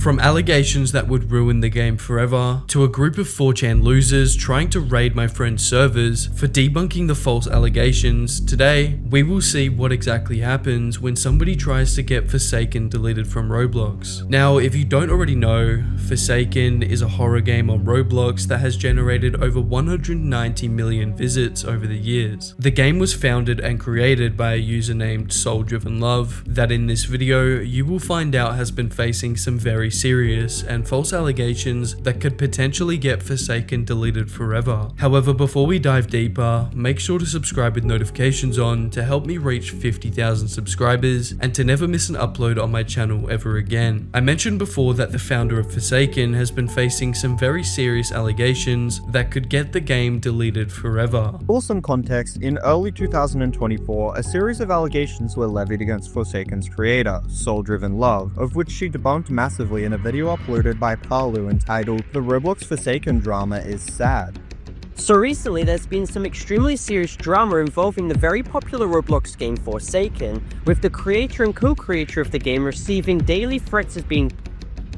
From allegations that would ruin the game forever, to a group of 4chan losers trying to raid my friend's servers for debunking the false allegations, today we will see what exactly happens when somebody tries to get Forsaken deleted from Roblox. Now, if you don't already know, Forsaken is a horror game on Roblox that has generated over 190 million visits over the years. The game was founded and created by a user named souldrivenlove that in this video you will find out has been facing some very serious and false allegations that could potentially get Forsaken deleted forever. However, before we dive deeper, make sure to subscribe with notifications on to help me reach 50,000 subscribers and to never miss an upload on my channel ever again. I mentioned before that the founder of Forsaken has been facing some very serious allegations that could get the game deleted forever. For some context, in early 2024, a series of allegations were levied against Forsaken's creator, souldrivenlove, of which she debunked massively in a video uploaded by Parlo entitled "The Roblox Forsaken Drama is Sad." So recently there's been some extremely serious drama involving the very popular Roblox game Forsaken, with the creator and co-creator of the game receiving daily threats of being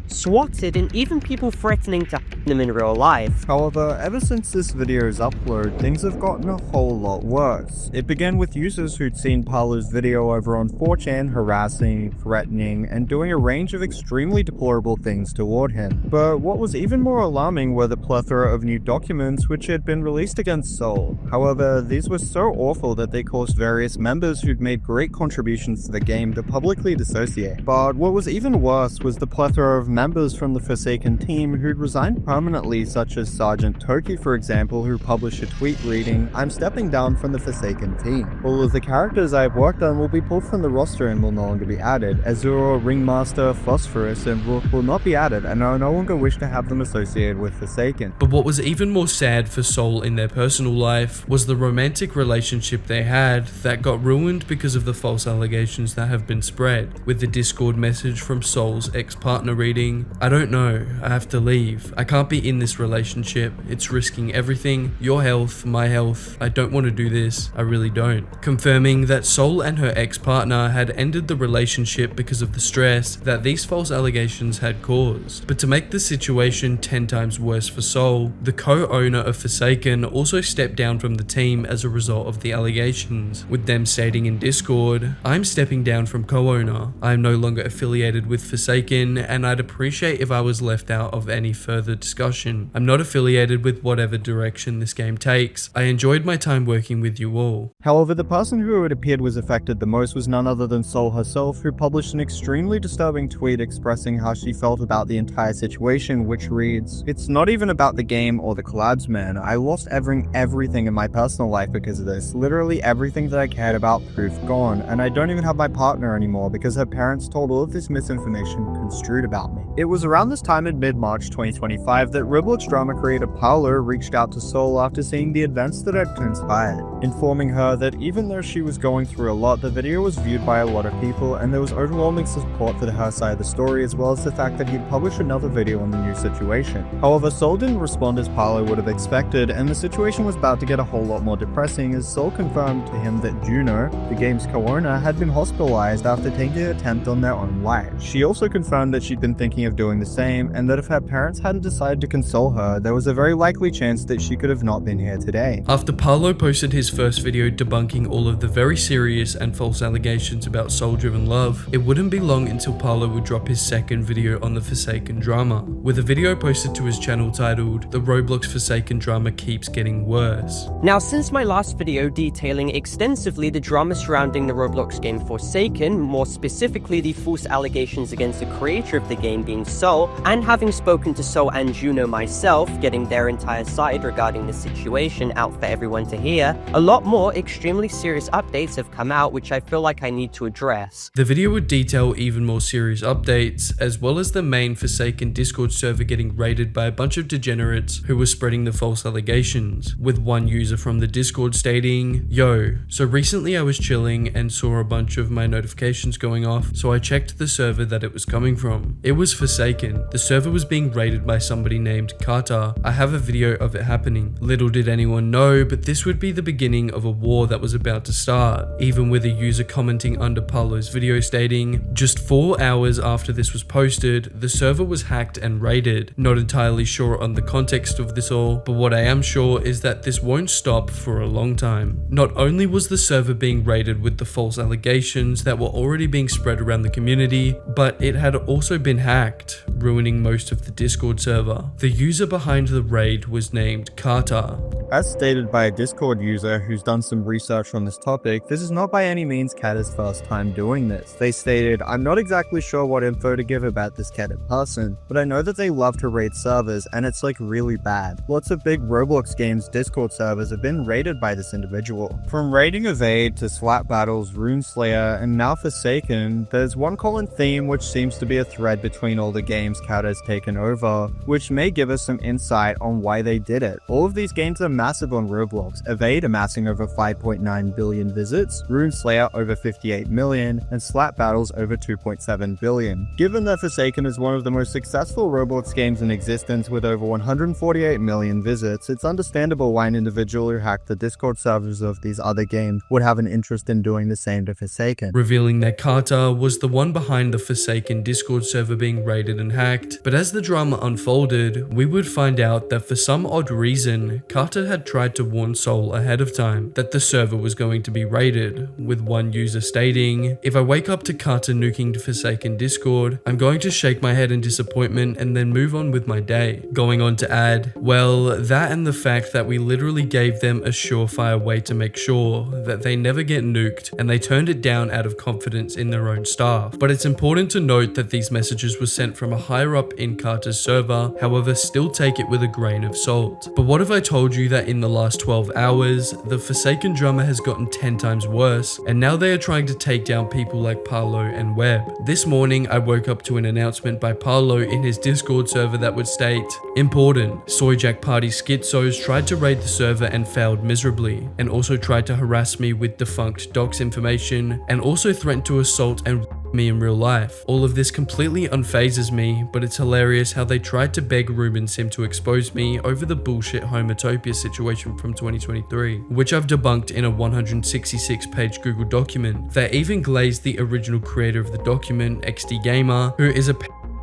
swatted and even people threatening to them in real life. However, ever since this video's upload, things have gotten a whole lot worse. It began with users who'd seen Parlo's video over on 4chan harassing, threatening, and doing a range of extremely deplorable things toward him. But what was even more alarming were the plethora of new documents which had been released against Soul. However, these were so awful that they caused various members who'd made great contributions to the game to publicly dissociate. But what was even worse was the plethora of members from the Forsaken team who'd resigned permanently, such as Sergeant Toki, for example, who published a tweet reading, "I'm stepping down from the Forsaken team. All of the characters I have worked on will be pulled from the roster and will no longer be added. Azura, Ringmaster, Phosphorus, and Rook will not be added, and I no longer wish to have them associated with Forsaken." But what was even more sad for Soul in their personal life was the romantic relationship they had that got ruined because of the false allegations that have been spread, with the Discord message from Soul's ex-partner reading, "I don't know, I have to leave. I can't be in this relationship. It's risking everything. Your health, my health. I don't want to do this. I really don't." Confirming that Soul and her ex-partner had ended the relationship because of the stress that these false allegations had caused. But to make the situation 10 times worse for Soul, the co-owner of Forsaken also stepped down from the team as a result of the allegations, with them stating in Discord, "I'm stepping down from co-owner. I am no longer affiliated with Forsaken and I'd appreciate if I was left out of any further discussion. I'm not affiliated with whatever direction this game takes. I enjoyed my time working with you all." However, the person who it appeared was affected the most was none other than Soul herself, who published an extremely disturbing tweet expressing how she felt about the entire situation, which reads, "It's not even about the game or the collabs, man. I lost everything in my personal life because of this. Literally everything that I cared about proved gone, and I don't even have my partner anymore because her parents told all of this misinformation construed about me." It was around this time in mid-March 2025 that Roblox drama creator Parlo reached out to Soul after seeing the events that had transpired, informing her that even though she was going through a lot, the video was viewed by a lot of people and there was overwhelming support for her side of the story, as well as the fact that he'd published another video on the new situation. However, Soul didn't respond as Parlo would have expected, and the situation was about to get a whole lot more depressing as Soul confirmed to him that Juno, the game's co-owner, had been hospitalized after taking an attempt on their own life. She also confirmed that she'd been thinking of doing the same, and that if her parents hadn't decided to console her, there was a very likely chance that she could have not been here today. After Parlo posted his first video debunking all of the very serious and false allegations about souldrivenlove, it wouldn't be long until Parlo would drop his second video on the Forsaken drama, with a video posted to his channel titled "The Roblox Forsaken Drama Keeps Getting Worse." Now, since my last video detailing extensively the drama surrounding the Roblox game Forsaken, more specifically the false allegations against the creator of the game being Soul, and having spoken to Soul and Juno myself, getting their entire side regarding the situation out for everyone to hear, a lot more extremely serious updates have come out which I feel like I need to address. The video would detail even more serious updates, as well as the main Forsaken Discord server getting raided by a bunch of degenerates who were spreading the false allegations, with one user from the Discord stating, "Yo, so recently I was chilling and saw a bunch of my notifications going off, so I checked the server that it was coming from. It was Forsaken. The server was being raided by some somebody named Carter. I have a video of it happening. Little did anyone know, but this would be the beginning of a war that was about to start, even with a user commenting under Parlo's video stating, just 4 hours after this was posted, the server was hacked and raided. Not entirely sure on the context of this all, but what I am sure is that this won't stop for a long time. Not only was the server being raided with the false allegations that were already being spread around the community, but it had also been hacked, ruining most of the Discord server. The user behind the raid was named Carter. As stated by a Discord user who's done some research on this topic, this is not by any means Kata's first time doing this. They stated, "I'm not exactly sure what info to give about this Kata person, but I know that they love to raid servers and it's like really bad. Lots of big Roblox games Discord servers have been raided by this individual. From raiding Evade to Slap Battles, Runeslayer, and now Forsaken, there's one common theme which seems to be a thread between all the games Kata has taken over, which may give us some insight on why they did it. All of these games are massive on Roblox, Evade amassing over 5.9 billion visits, Runeslayer over 58 million, and Slap Battles over 2.7 billion. Given that Forsaken is one of the most successful Roblox games in existence with over 148 million visits, it's understandable why an individual who hacked the Discord servers of these other games would have an interest in doing the same to Forsaken. Revealing that Carter was the one behind the Forsaken Discord server being raided and hacked, but as the drama unfolded, we would find out that for some odd reason, Carter had tried to warn Soul ahead of time that the server was going to be raided, with one user stating, "If I wake up to Carter nuking the Forsaken Discord, I'm going to shake my head in disappointment and then move on with my day." Going on to add, "Well, that and the fact that we literally gave them a surefire way to make sure that they never get nuked and they turned it down out of confidence in their own staff." But it's important to note that these messages were sent from a higher up in Carter's server, however still take it with a grain of salt. But what if I told you that in the last 12 hours, the Forsaken drama has gotten 10 times worse, and now they are trying to take down people like Parlo and Webb. This morning, I woke up to an announcement by Parlo in his Discord server that would state, "Important, Soyjack Party schizos tried to raid the server and failed miserably, and also tried to harass me with defunct docs information, and also threatened to assault and me in real life. All of this completely unfazes me, but it's hilarious how they tried to beg Ruben Sim to expose me over the bullshit Homotopia situation from 2023, which I've debunked in a 166-page Google document. They even glazed the original creator of the document, XD Gamer, who is a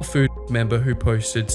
food member who posted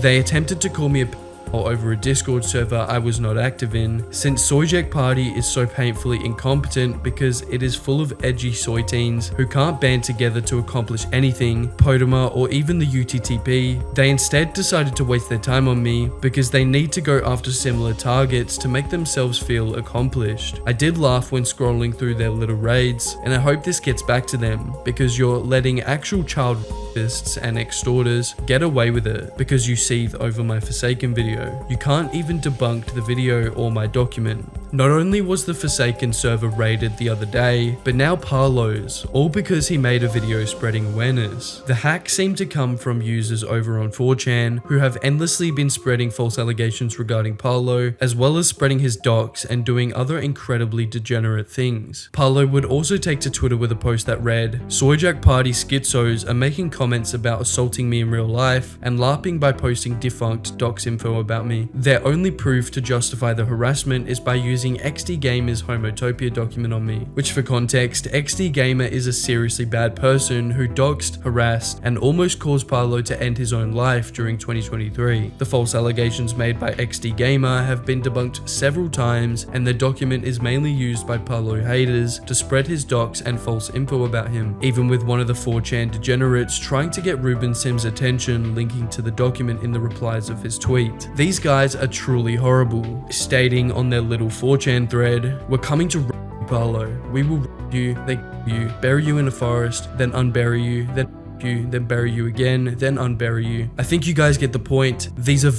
They attempted to call me a over a Discord server I was not active in, since Soyjack Party is so painfully incompetent because it is full of edgy soy teens who can't band together to accomplish anything, Podema or even the UTTP. They instead decided to waste their time on me because they need to go after similar targets to make themselves feel accomplished. I did laugh when scrolling through their little raids, and I hope this gets back to them because you're letting actual child rapists and extorters get away with it because you seethe over my Forsaken video. You can't even debunk the video or my document. Not only was the Forsaken server raided the other day, but now Parlo's, all because he made a video spreading awareness. The hack seemed to come from users over on 4chan who have endlessly been spreading false allegations regarding Parlo, as well as spreading his docs and doing other incredibly degenerate things. Parlo would also take to Twitter with a post that read, "Soyjack Party schizos are making comments about assaulting me in real life and LARPing by posting defunct docs info about me. Their only proof to justify the harassment is by using XD Gamer's Homotopia document on me," which for context, XD Gamer is a seriously bad person who doxed, harassed, and almost caused Parlo to end his own life during 2023. The false allegations made by XD Gamer have been debunked several times, and the document is mainly used by Parlo haters to spread his docs and false info about him, even with one of the 4chan degenerates trying to get Ruben Sim's attention linking to the document in the replies of his tweet. These guys are truly horrible, stating on their little 4chan thread, "We're coming to Parlo. We will you, then you, bury you in a forest, then unbury you, then you, then bury you again, then unbury you." I think you guys get the point. These are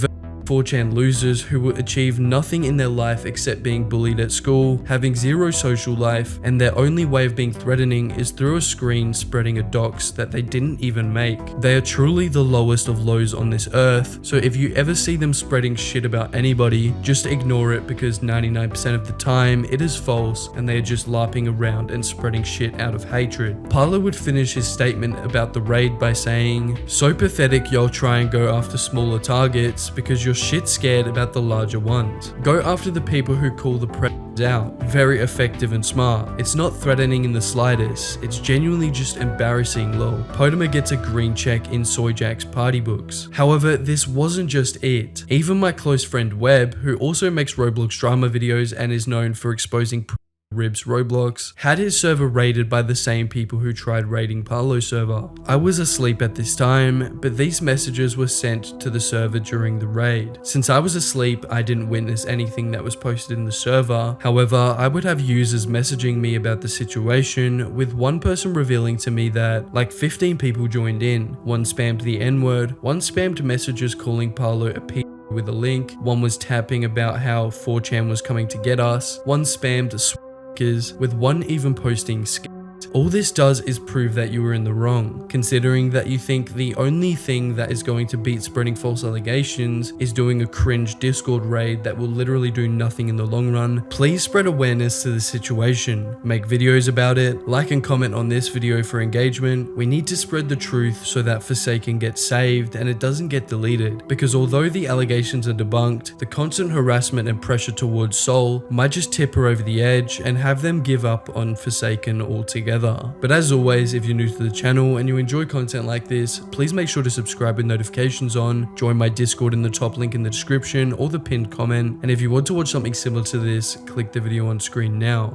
4chan losers who will achieve nothing in their life except being bullied at school, having zero social life, and their only way of being threatening is through a screen spreading a dox that they didn't even make. They are truly the lowest of lows on this earth, so if you ever see them spreading shit about anybody, just ignore it because 99% of the time it is false and they are just larping around and spreading shit out of hatred. Parlo would finish his statement about the raid by saying, "So pathetic y'all try and go after smaller targets because you're shit scared about the larger ones. Go after the people who call the press out. Very effective and smart. It's not threatening in the slightest. It's genuinely just embarrassing, lol." Podema gets a green check in Soyjack's party books. However, this wasn't just it. Even my close friend Webb, who also makes Roblox drama videos and is known for exposing Ribs Roblox, had his server raided by the same people who tried raiding Parlo's server. I was asleep at this time, but these messages were sent to the server during the raid. Since I was asleep, I didn't witness anything that was posted in the server. However, I would have users messaging me about the situation, with one person revealing to me that like 15 people joined in. One spammed the N-word, one spammed messages calling Parlo a p with a link, one was tapping about how 4chan was coming to get us, one spammed with one even posting All this does is prove that you were in the wrong, considering that you think the only thing that is going to beat spreading false allegations is doing a cringe Discord raid that will literally do nothing in the long run. Please spread awareness to the situation, make videos about it, like and comment on this video for engagement. We need to spread the truth so that Forsaken gets saved and it doesn't get deleted, because although the allegations are debunked, the constant harassment and pressure towards Soul might just tip her over the edge and have them give up on Forsaken altogether. But as always, if you're new to the channel and you enjoy content like this, please make sure to subscribe with notifications on, join my Discord in the top link in the description or the pinned comment, and if you want to watch something similar to this, click the video on screen now.